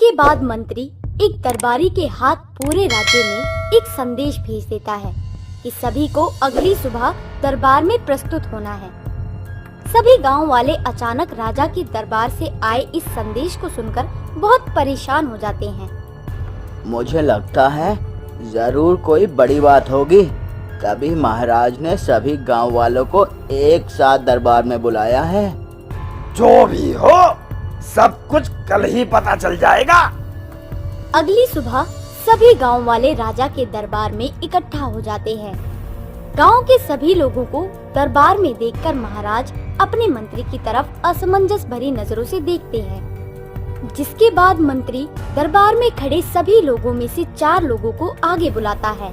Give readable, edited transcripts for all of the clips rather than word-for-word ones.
इसके बाद मंत्री एक दरबारी के हाथ पूरे राज्य में एक संदेश भेज देता है कि सभी को अगली सुबह दरबार में प्रस्तुत होना है। सभी गांव वाले अचानक राजा के दरबार से आए इस संदेश को सुनकर बहुत परेशान हो जाते हैं। मुझे लगता है जरूर कोई बड़ी बात होगी, तभी महाराज ने सभी गांव वालों को एक साथ दरबार में बुलाया है। जो भी हो, सब कुछ कल ही पता चल जाएगा। अगली सुबह सभी गांव वाले राजा के दरबार में इकट्ठा हो जाते हैं। गांव के सभी लोगों को दरबार में देखकर महाराज अपने मंत्री की तरफ असमंजस भरी नजरों से देखते हैं, जिसके बाद मंत्री दरबार में खड़े सभी लोगों में से 4 लोगों को आगे बुलाता है।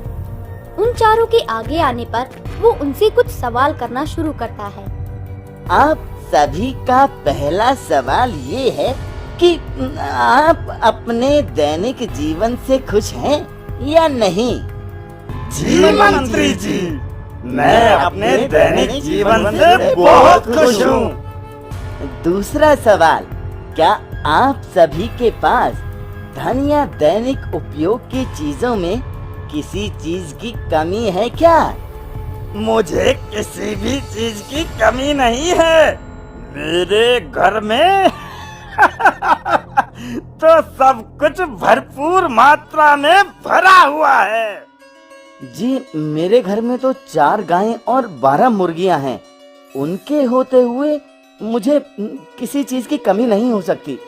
उन चारों के आगे आने पर वो उनसे कुछ सवाल करना शुरू करता है। आप सभी का पहला सवाल ये है कि आप अपने दैनिक जीवन से खुश हैं या नहीं? जी मंत्री जी, मैं अपने दैनिक जीवन से बहुत खुश हूँ। दूसरा सवाल, क्या आप सभी के पास धन या दैनिक उपयोग की चीजों में किसी चीज की कमी है क्या? मुझे किसी भी चीज की कमी नहीं है। मेरे घर में तो सब कुछ भरपूर मात्रा में भरा हुआ है। जी, मेरे घर में तो 4 गायें और 12 मुर्गियां हैं। उनके होते हुए मुझे किसी चीज की कमी नहीं हो सकती।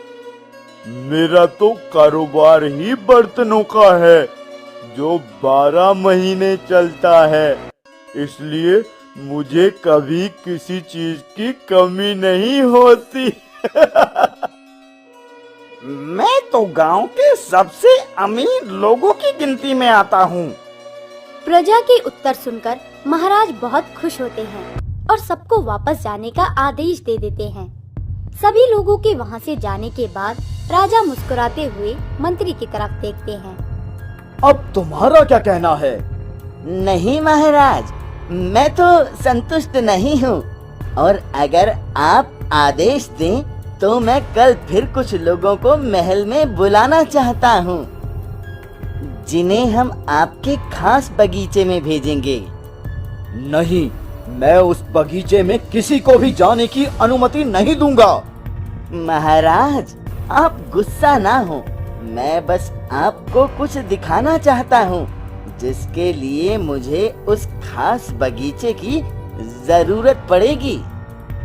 मेरा तो कारोबार ही बर्तनों का है, जो 12 महीने चलता है, इसलिए मुझे कभी किसी चीज की कमी नहीं होती। मैं तो गांव के सबसे अमीर लोगों की गिनती में आता हूँ। प्रजा के उत्तर सुनकर महाराज बहुत खुश होते हैं और सबको वापस जाने का आदेश दे देते हैं। सभी लोगों के वहाँ से जाने के बाद राजा मुस्कुराते हुए मंत्री की तरफ देखते हैं। अब तुम्हारा क्या कहना है? नहीं महाराज, मैं तो संतुष्ट नहीं हूँ, और अगर आप आदेश दें तो मैं कल फिर कुछ लोगों को महल में बुलाना चाहता हूँ, जिन्हें हम आपके खास बगीचे में भेजेंगे। नहीं, मैं उस बगीचे में किसी को भी जाने की अनुमति नहीं दूंगा। महाराज, आप गुस्सा ना हो, मैं बस आपको कुछ दिखाना चाहता हूँ, जिसके लिए मुझे उस खास बगीचे की जरूरत पड़ेगी।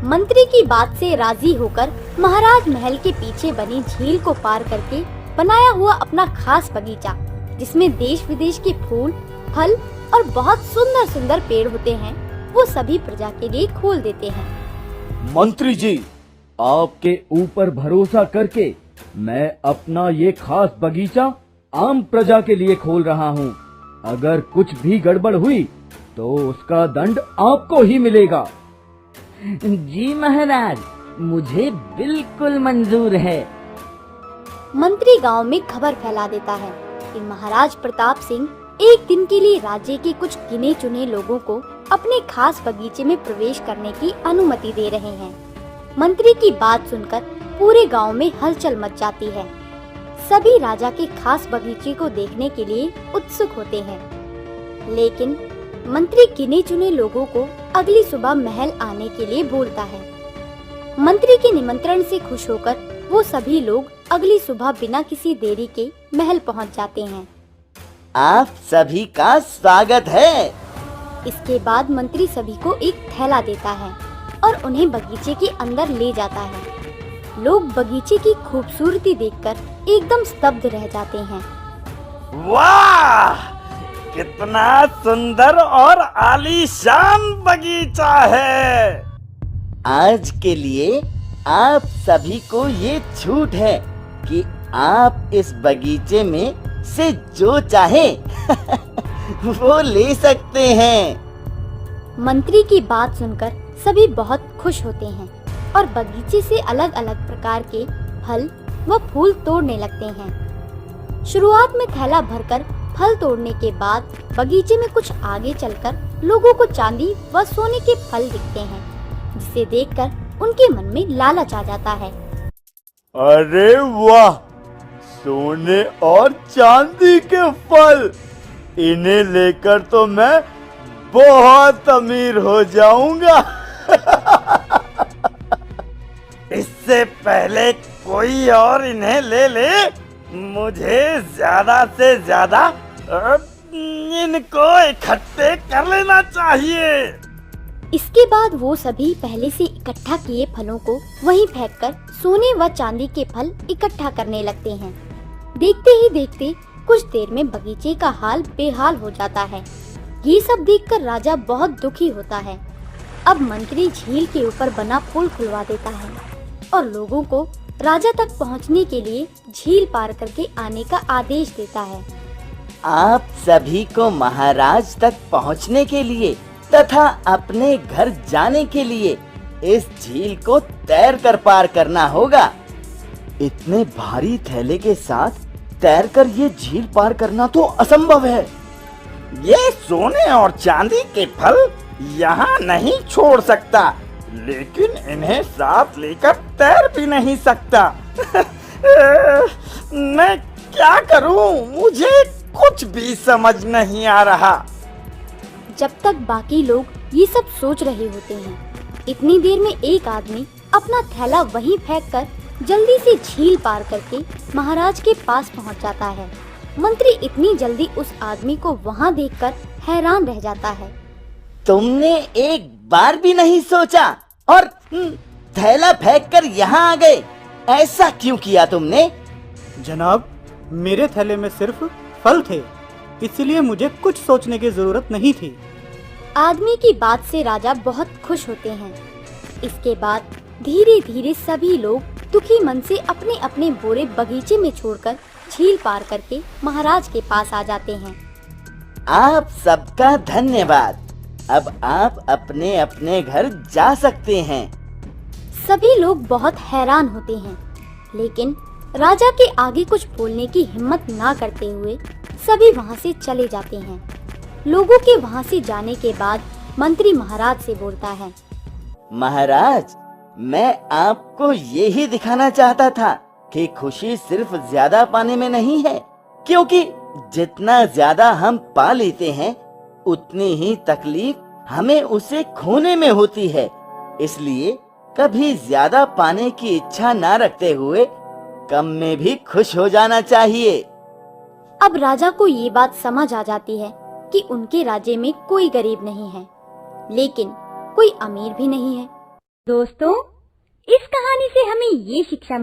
मंत्री की बात से राजी होकर महाराज महल के पीछे बनी झील को पार करके बनाया हुआ अपना खास बगीचा, जिसमें देश विदेश के फूल, फल और बहुत सुंदर सुंदर पेड़ होते हैं, वो सभी प्रजा के लिए खोल देते हैं। मंत्री जी, आपके ऊपर भरोसा करके मैं अपना ये खास बगीचा आम प्रजा के लिए खोल रहा हूँ। अगर कुछ भी गड़बड़ हुई तो उसका दंड आपको ही मिलेगा। जी महाराज, मुझे बिल्कुल मंजूर है। मंत्री गांव में खबर फैला देता है कि महाराज प्रताप सिंह एक दिन के लिए राज्य के कुछ गिने चुने लोगों को अपने खास बगीचे में प्रवेश करने की अनुमति दे रहे हैं। मंत्री की बात सुनकर पूरे गांव में हलचल मच जाती है। सभी राजा के खास बगीचे को देखने के लिए उत्सुक होते हैं, लेकिन मंत्री गिने चुने लोगों को अगली सुबह महल आने के लिए बोलता है। मंत्री के निमंत्रण से खुश होकर वो सभी लोग अगली सुबह बिना किसी देरी के महल पहुंच जाते हैं। आप सभी का स्वागत है। इसके बाद मंत्री सभी को एक थैला देता है और उन्हें बगीचे के अंदर ले जाता है। लोग बगीचे की खूबसूरती देखकर एकदम स्तब्ध रह जाते हैं। वाह, कितना सुंदर और आलीशान बगीचा है। आज के लिए आप सभी को ये छूट है कि आप इस बगीचे में से जो चाहे वो ले सकते हैं। मंत्री की बात सुनकर सभी बहुत खुश होते हैं और बगीचे से अलग अलग प्रकार के फल व फूल तोड़ने लगते हैं। शुरुआत में थैला भरकर फल तोड़ने के बाद बगीचे में कुछ आगे चलकर लोगों को चांदी व सोने के फल दिखते हैं, जिसे देखकर उनके मन में लालच आ जाता है। अरे वाह, सोने और चांदी के फल। इन्हें लेकर तो मैं बहुत अमीर हो जाऊंगा। इससे पहले कोई और इन्हें ले ले, मुझे ज्यादा से ज्यादा इनको इकट्ठे कर लेना चाहिए। इसके बाद वो सभी पहले से इकट्ठा किए फलों को वहीं फेंककर सोने व चांदी के फल इकट्ठा करने लगते हैं। देखते ही देखते कुछ देर में बगीचे का हाल बेहाल हो जाता है। ये सब देखकर राजा बहुत दुखी होता है। अब मंत्री झील के ऊपर बना पुल खुलवा देता है और लोगों को राजा तक पहुंचने के लिए झील पार करके आने का आदेश देता है। आप सभी को महाराज तक पहुंचने के लिए तथा अपने घर जाने के लिए इस झील को तैरकर पार करना होगा। इतने भारी थैले के साथ तैरकर ये झील पार करना तो असंभव है। ये सोने और चांदी के फल यहाँ नहीं छोड़ सकता, लेकिन इन्हें साथ लेकर तैर भी नहीं सकता। मैं क्या करूं? मुझे कुछ भी समझ नहीं आ रहा। जब तक बाकी लोग ये सब सोच रहे होते हैं, इतनी देर में एक आदमी अपना थैला वहीं फेंककर जल्दी से झील पार करके महाराज के पास पहुंच जाता है। मंत्री इतनी जल्दी उस आदमी को वहां देखकर हैरान रह जाता है। तुमने एक बार भी नहीं सोचा और थैला फेंककर यहाँ आ गए। ऐसा क्यों किया तुमने? जनाब, मेरे थैले में सिर्फ फल थे, इसलिए मुझे कुछ सोचने की जरूरत नहीं थी। आदमी की बात से राजा बहुत खुश होते हैं। इसके बाद धीरे धीरे सभी लोग दुखी मन से अपने अपने बोरे बगीचे में छोड़कर झील पार करके महाराज के पास आ जाते हैं। आप सबका धन्यवाद। अब आप अपने अपने घर जा सकते हैं। सभी लोग बहुत हैरान होते हैं, लेकिन राजा के आगे कुछ बोलने की हिम्मत ना करते हुए सभी वहां से चले जाते हैं। लोगों के वहां से जाने के बाद मंत्री महाराज से बोलता है, महाराज, मैं आपको यही दिखाना चाहता था कि खुशी सिर्फ ज्यादा पाने में नहीं है, क्योंकि जितना ज्यादा हम पा लेते हैं उतनी ही तकलीफ हमें उसे खोने में होती है। इसलिए कभी ज्यादा पाने की इच्छा ना रखते हुए कम में भी खुश हो जाना चाहिए। अब राजा को ये बात समझ आ जाती है कि उनके राज्य में कोई गरीब नहीं है, लेकिन कोई अमीर भी नहीं है। दोस्तों, इस कहानी से हमें ये शिक्षा